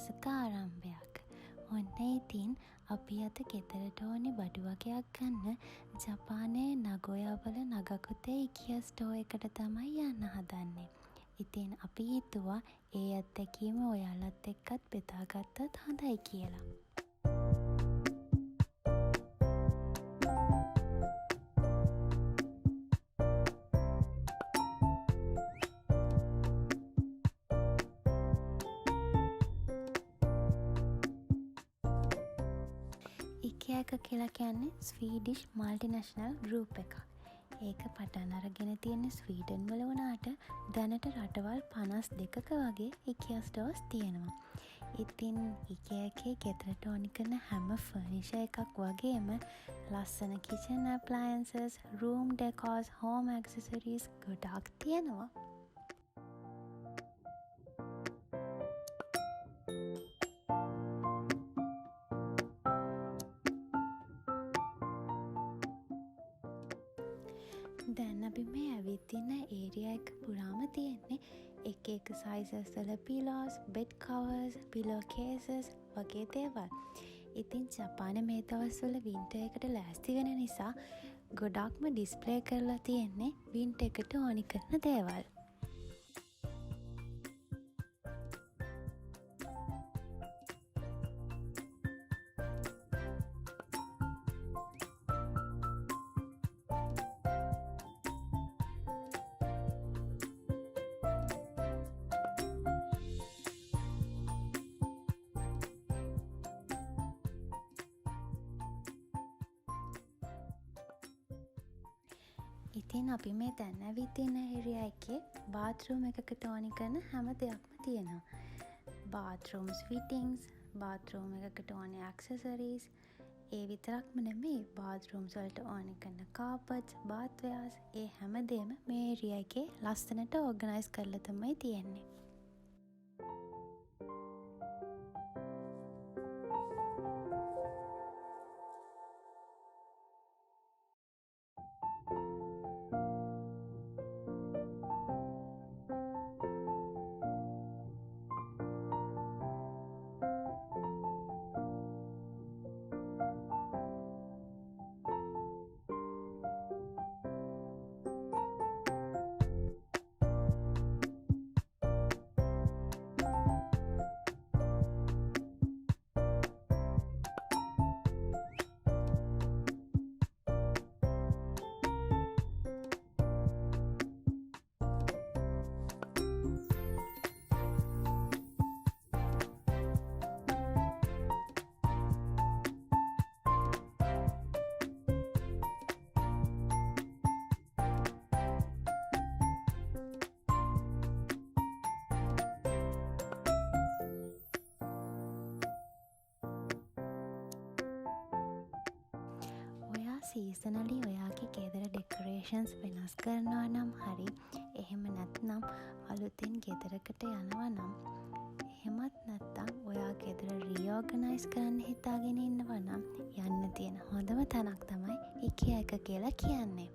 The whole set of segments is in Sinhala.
දවසක ආරම්භයක්. ඔන්න ඉතින් අපි අද ගෙදරට ඕනි බඩු වගයක් ගන්න ජපානයේ නගොයාවල නගකුතේ ඉකියා ස්ටෝ එකට තමයි යන්න හදන්නේ. ඉතින් අපි හිතුවා ඒ අත්දැකීම ඔයාලත් එක්කත් බෙදාගත්තත් හොඳයි කියලා. Ikea එක කියලා කියන්නේ ස්වීඩිෂ් මල්ටිනැෂනල් ගෲප් එකක්. ඒක පටන් අරගෙන තියෙන්නේ ස්වීඩන් වල වුණාට දැනට රටවල් 52ක වගේ IKEA ස්ටෝර්ස් තියෙනවා. ඉතින් IKEA එකේ ගෙදරට ඕනි කරන හැම ෆර්නිචර් එකක් වගේම ලස්සන කිචන් ඇප්ලයන්සස්, රූම් ඩෙකෝස්, හෝම් ඇක්සසරිස් ගොඩක් තියෙනවා. දැන් අපි මේ ඇවිත් ඉන්න ඒරියා එක පුරාම තියෙන්නේ එක සයිසස් වල පිලෝස්, බෙඩ් කවර්ස්, පිලෝ කේසස් වගේ දේවල්. ඉතින් ජපානයේ මේ දවස්වල වින්ටර් එකට ලෑස්ති වෙන නිසා ගොඩක්ම ඩිස්ප්ලේ කරලා තියෙන්නේ වින්ටර් එකට ඕනි කරන දේවල්. ඉතින් අපි මේ දැන් ඇවිත් ඉන්න ඒරියා එකේ බාත්රූම් එකකට ඕනි කරන හැම දෙයක්ම තියෙනවා. බාත්රූම්ස් ෆිටින්ග්ස්, බාත්රූම් එකකට ඕනේ ඇක්සසරීස්, ඒ විතරක්ම නෙමෙයි බාත්රූම්ස් වලට ඕනි කරන කාපට්ස්, බාත් වෙයර්ස්, ඒ හැමදේම මේ ඒරියා එකේ ලස්සනට ඕගනයිස් කරලා තමයි තියෙන්නේ. සීසනලි ඔයාගේ ගෙදර ඩෙකොරේෂන්ස් වෙනස් කරනවා නම් හරි, එහෙම නැත්නම් අලුතින් ගෙදරකට යනවා නම්, එහෙමත් නැත්නම් ඔයා ගෙදර රීഓගනයිස් කරන්න හිතාගෙන ඉන්නවා නම් යන්න තියෙන හොඳම තැනක් තමයි IKEA එක කියලා කියන්නේ.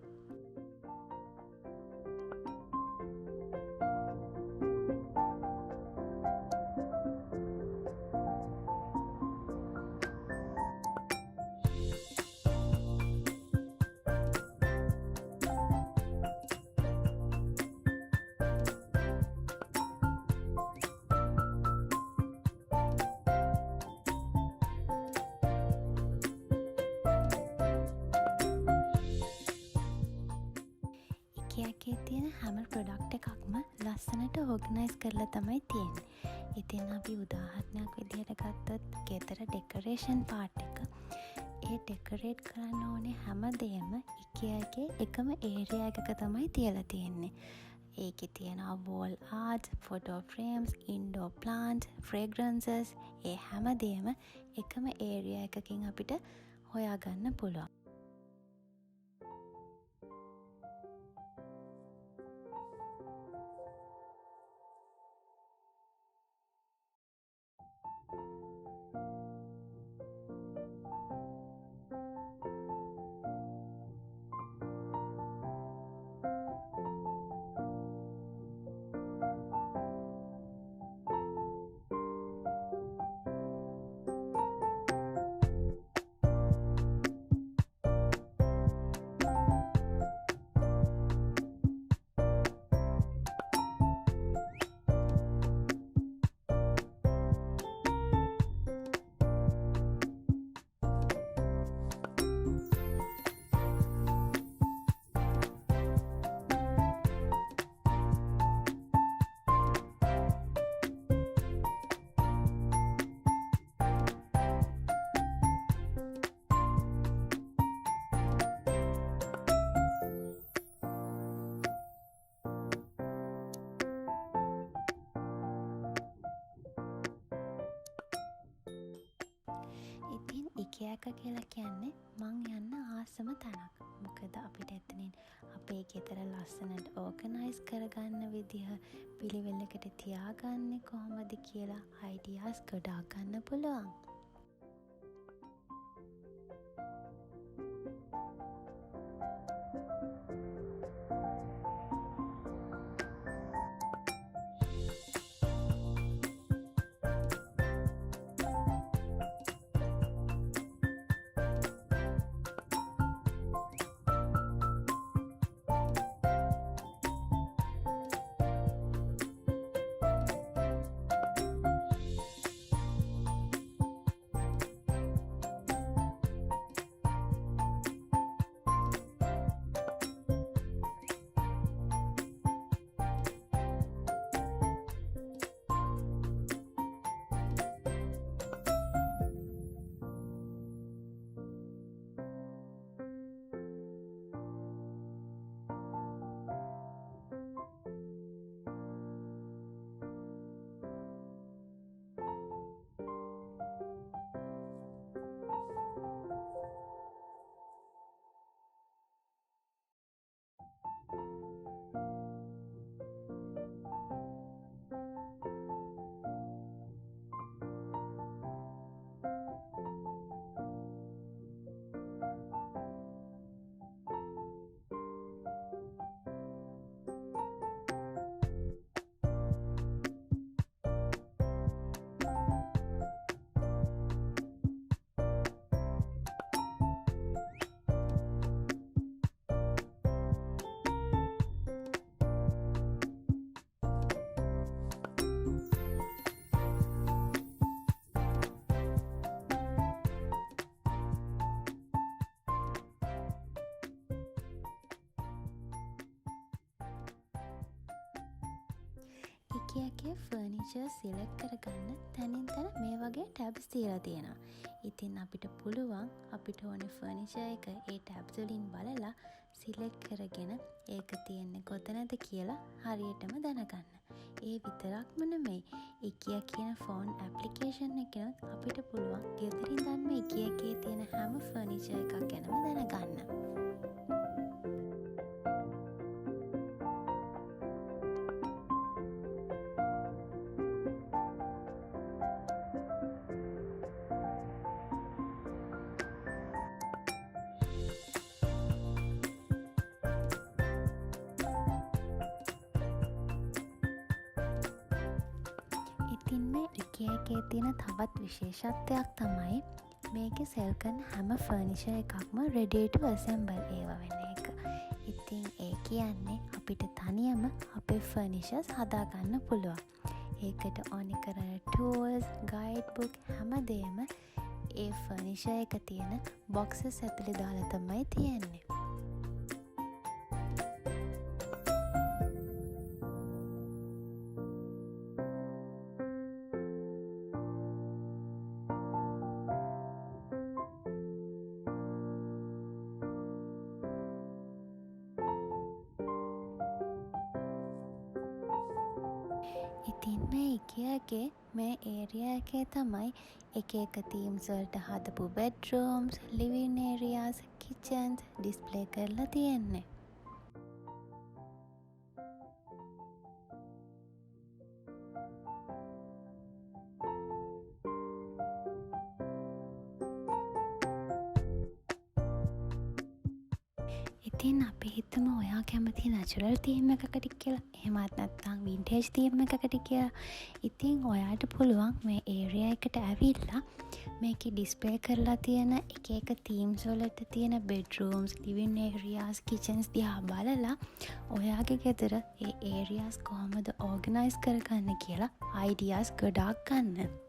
IKEA එකේ තියෙන හැම ප්‍රොඩක්ට් එකක්ම ලස්සනට ඕගනයිස් කරලා තමයි තියෙන්නේ. ඉතින් අපි උදාහරණයක් විදිහට ගත්තොත් ගෙදර ඩෙකොරේෂන් පාර්ට් එක. ඒ ඩෙකොරේට් කරන්න ඕනේ හැම දෙයක්ම IKEA එකේ එකම ඒරියා එකක තමයි තියලා තියෙන්නේ. ඒකේ තියෙනවා wall art, photo frames, indoor plants, fragrances, ඒ හැම දෙයක්ම එකම ඒරියා එකකින් අපිට හොයාගන්න පුළුවන්. Ikea එක කියලා කියන්නේ මං යන්න ආසම තැනක්. මොකද අපිට එතනින් අපේ ගෙදර ලස්සනට ඕගනයිස් කරගන්න විදිහ, පිළිවෙලකට තියාගන්නේ කොහොමද කියලා අයිඩියාස් ගොඩාක් ගන්න පුළුවන්. Ikeaගේ ෆර්නිචර් සිලෙක්ට් කරගන්න තැනින් තැන මේ වගේ ටැබ්ස් තියලා තියෙනවා. ඉතින් අපිට පුළුවන් අපිට ඕනේ ෆර්නිචර් එක ඒ ටැබ්ස් වලින් බලලා සිලෙක්ට් කරගෙන ඒක තියෙන්නේ කොතනද කියලා හරියටම දැනගන්න. ඒ විතරක්ම නෙමෙයි, Ikea කියන ෆෝන් ඇප්ලිකේෂන් එකෙනුත් අපිට පුළුවන් ගෙදරින් ඉඳන්ම Ikea එකේ තියෙන හැම ෆර්නිචර් එකක් ගැනම දැනගන්න. ඉතින් මේ Ikea එකේ තියෙන තවත් විශේෂත්වයක් තමයි මේකේ සෙල් කරන හැම ෆර්නිචර් එකක්ම ready to assemble ඒවා වෙන එක. ඉතින් ඒ කියන්නේ අපිට තනියම අපේ ෆර්නිචර්ස් හදාගන්න පුළුවන්. ඒකට ඕනි කරන tools, guidebook හැමදේම ඒ ෆර්නිචර් එක තියෙන boxes ඇතුලේ දාලා තමයි තියෙන්නේ. ඉතින් මේ Ikea එකේ මේ ඒරියා එකේ තමයි එක එක තීම්ස් වලට හදපු bedrooms, living areas, kitchens display කරලා තියෙන්නේ. ඉතින් අපි හිතමු ඔයා කැමති නැචරල් තීම් එකකට කියලා, එහෙමත් නැත්නම් වින්ටේජ් තීම් එකකට කියලා. ඉතින් ඔයාට පුළුවන් මේ ඒරියා එකට ඇවිල්ලා මේකේ ඩිස්ප්ලේ කරලා තියෙන එක එක තීම්ස් වලට තියෙන bedrooms, living areas, kitchens දිහා බලලා ඔයාගේ ගෙදර ඒ areas කොහොමද organize කරගන්න කියලා ideas ගොඩාක් ගන්න.